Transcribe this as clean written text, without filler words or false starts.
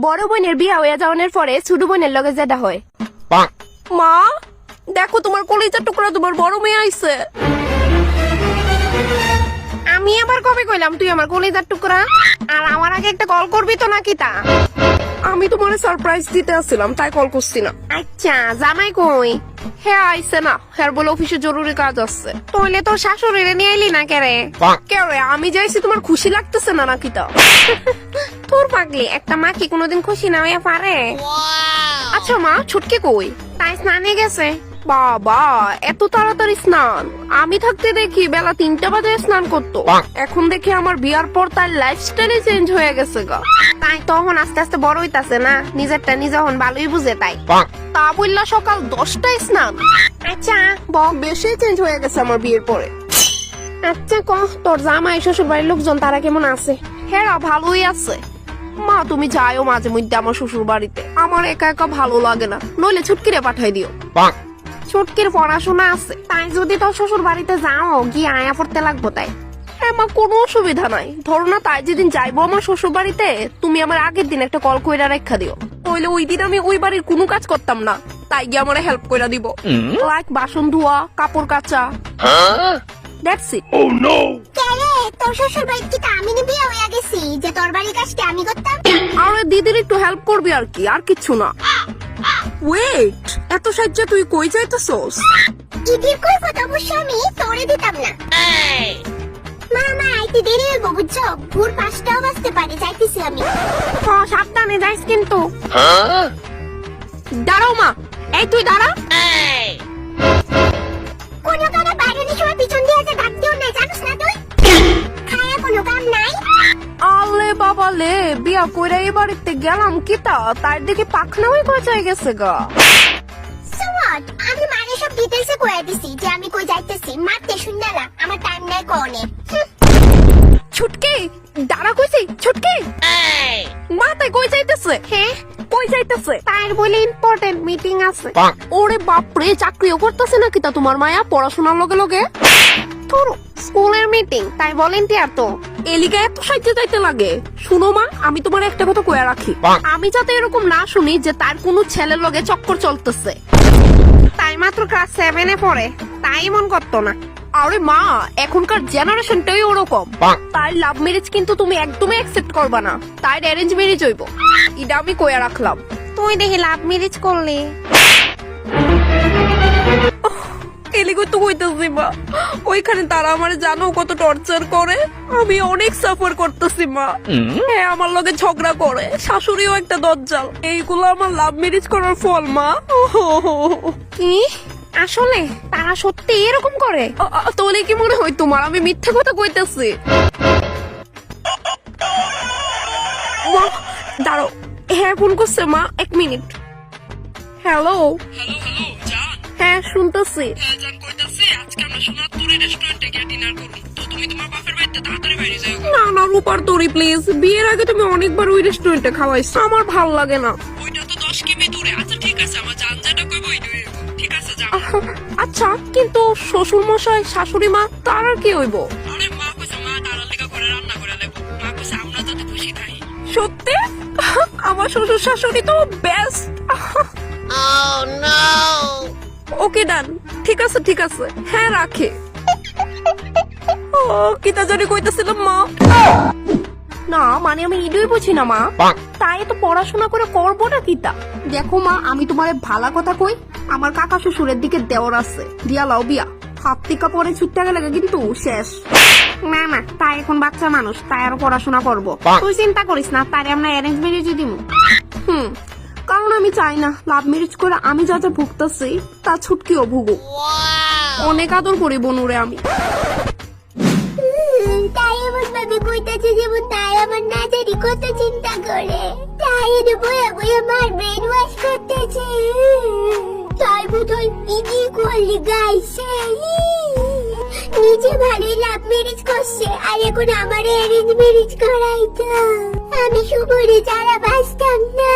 বড় বোনের বিয়া হয়ে যাওয়ার পরে ছোট বোনের লগে যেটা হয়। মা দেখো তোমার কলিজার টুকরা তোমার বড় মেয়ে আইছে। আমি আবার কবে কইলাম তুই আমার কলিজার টুকরা? আর আমার আগে একটা কল করবি তো নাকি তা? আমি তোমার সারপ্রাইজ দিতে আসছিলাম তাই কল করছি না। আচ্ছা জামাই কই? হ্যাঁ আইছে না, হ্যাঁ বলে অফিসে জরুরি কাজ আছে। তাহলে তোর শাশুড়িরে নিয়ে এলি না কেরে? কেরে আমি যাইছি তোমার খুশি লাগতেছে না নাকি তা? তোর পাগলি একটা মা কি কোনোদিন খুশি না হয়ে পারে? আচ্ছা মা ছুটকে কই? তাই স্নানে গেছে। বাবা এত তাড়াতাড়ি স্নান? আমি থাকতে দেখি বেলা 3টা বাজে স্নান করতো, এখন দেখি আমার বিয়ার পর তার লাইফস্টাইলে চেঞ্জ হয়ে গেছে গা। তাই তখন আস্তে আস্তে বড় হইতাছে না, নিজেরটা নিজে এখন ভালোই বুঝে। তাই তা বললা সকাল 10টায় স্নান? আচ্ছা বেশি চেঞ্জ হয়ে গেছে আমার বিয়ের পরে। আচ্ছা কহ তোর জামাই শ্বশুর বাড়ির লোকজন তারা কেমন আছে? হ্যাঁ ভালোই আছে। মা তুমি যাইও মাঝে মধ্যে আমার শ্বশুর বাড়িতে, আমার একা একা ভালো লাগে না, নইলে ছুটকিরে পাঠাই দিও। ছুটকির পড়াশোনা আছে, তাই যদি তোর শ্বশুর বাড়িতে যাও গিয়ে আয়া পড়তে লাগবো। তাই হ্যাঁ মা কোনো অসুবিধা নাই, ধরো না তাই যেদিন যাইবো আমার শ্বশুর বাড়িতে তুমি আমার আগের দিন একটা কল কইরা রেখা দিও, তাইলে ওই দিন আমি ওই বাড়ির কোনো কাজ করতাম না, তাই গিয়ে আমার হেল্প কইরা দিব, লাইক বাসন ধোয়া কাপড় কাচা। That's it. ও নো কেরে তোর শ্বশুর বাড়ি কি আমি বিয়ে হয়ে গেছি যে তোর বাড়ির কাজটা আমি করতাম? আরে দিদির একটু হেল্প করবি আর কি, আর কিচ্ছু না। ওয়েট এত সাহায্য তুই কই যাইতেছস? দিদির কই কথা অবশ্য আমি তোরে দিতাম না। মামা আইতে দেরি হইব বুঝছো, ভোর 5টাও বাজতে পারে, যাইতেছি আমি। হ্যাঁ সাবধানে যাইস কিন্তু। দাঁড়াও মা, এই তুই দাঁড়া। কোনো কারণে বাইরে সময় পিছন দিয়ে যে ডাক দিও না, জানিস না তুই? খায়া কোনো কাম নাই। আলে বাবা লে, বিয়া কইরা এই বাড়িতে গেলাম কিতা, তার দেখে পাখনা হয়ে গজায় গেছে গা। সো হোয়াট, আমি মানে সব ডিটেইলসে কইয়া দিছি যে আমি কই যাইতেছি, মারতে শুননা না, আমার টাইম নাই কোনে। ছুটকি দাঁড়া কইছি, ছুটকি মাথায় কই যাইতেছে? হ্যাঁ কই যাইতেছে? তার বলে ইম্পর্টেন্ট মিটিং আছে। ওরে বাপরে, চাকরিও করতেছে নাকি তা তোমার মায়া পড়াশোনার লগে লগে? তোর স্কুলের মিটিং তাই ভলেন্টিয়ার তো এলিকা এত সাহায্য চাইতে লাগে? শুনো মা আমি তোমার একটা কথা কইয়া রাখি, আমি যাতে এরকম না শুনি যে তার কোনো ছেলের লগে চক্কর চলতেছে। তাই মাত্র ক্লাস 7-এ পড়ে, তাই মন করতো না। আরে মা এখনকার জেনারেশনটাই ওরকম, তাই লাভ ম্যারেজ কিন্তু তুমি একদমই অ্যাকসেপ্ট করবা না, তাই অ্যারেঞ্জ ম্যারেজ হইব, এটা আমি কইয়া রাখলাম। তুই দেখি লাভ ম্যারেজ করলি এলিগো তো কইতেছি মা, ওইখানে তারা আমার জানো কত টর্চার করে, আমি অনেক সাফার করতেছি মা। হ্যাঁ আমার লগে ঝগড়া করে, শাশুড়িও একটা দজ্জাল, এইগুলো আমার লাভ ম্যারেজ করার ফল মা। কি আসলে তারা সত্যি এরকম করে? তাহলে কি মনে হয় তোমার আমি মিথ্যা কথা কইতেছি? দাঁড়ো, হ্যাঁ ফোন করছে মা, 1 মিনিট। হ্যালো হ্যাঁ শুনতেছি। না না রূপার তরি প্লিজ, বিয়ের আগে তুমি অনেকবার ওই রেস্টুরেন্টে খাওয়াইছো, আমার ভাল লাগে না। আচ্ছা কিন্তু শ্বশুর মশাই শাশুড়ি মা তার আর কি হইব? সত্যি আমার শ্বশুর শাশুড়ি তো বেস্ট। ওকে ডান, ঠিক আছে ঠিক আছে, হ্যাঁ রাখে। ও কিতা জানি কইতাছিলাম মা। না মানে আমি ইডুই বুঝি না মা, তাই তো পড়াশোনা করে করবো না কিতা? দেখো মা আমি তোমার ভালা কথা কই, আমার কাকা শ্বশুরের দিকে দেওয়ার আছে, দিয়া লাও বিয়া, হাত টিকা পরে ছুটতে গেলে কিন্তু শেষ। না না তাই এখন বাচ্চা মানুষ, তাই আরো পড়াশোনা করবো, তুই চিন্তা করিস না, তাই আমরা অ্যারেঞ্জ ম্যারেজ দিব। কারণ আমি চাই না লাভ ম্যারেজ করে আমি যা যা ভুগতেছি তা ছুটকিও ভুগো। অনেক আদর করি বনুরে আমি। তাই এমন ভাবে কইতাছে যেমন তাই আমার না জানি কত চিন্তা করে, তাই এনে বইয়া বইয়া আমার ব্রেন ওয়াশ করতেছে। তাই বোধহয় ইডি করলি গাইছে, নিজে ভালোই লাভ ম্যারেজ করছে, আর এখন আমার অ্যারেঞ্জ ম্যারেজ করাইতো, আমি শুভরে যারা বাঁচতাম না।